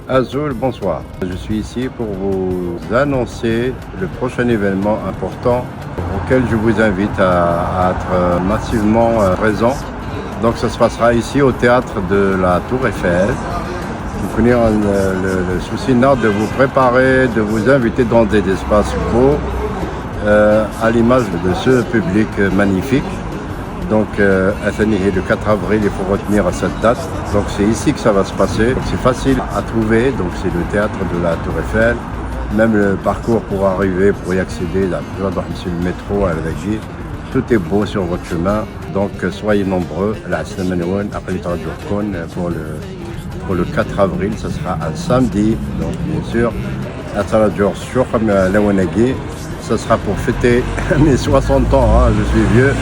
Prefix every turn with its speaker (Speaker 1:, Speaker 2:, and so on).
Speaker 1: Azul, bonsoir. Je suis ici pour vous annoncer le prochain événement important auquel je vous invite à être massivement présent. Donc ça se passera ici au théâtre de la Tour Eiffel. Vous connaissez le souci nord de vous préparer, de vous inviter dans des espaces beaux, à l'image de ce public magnifique. Donc, le 4 avril, il faut retenir cette date. Donc, c'est ici que ça va se passer. C'est facile à trouver. Donc, c'est le théâtre de la Tour Eiffel. Même le parcours pour arriver, pour y accéder, là, sur le métro, à la Vaggie. Tout est beau sur votre chemin. Donc, soyez nombreux. Pour le 4 avril, ce sera un samedi. Donc, bien sûr, ça sera pour fêter mes 60 ans. Hein, je suis vieux.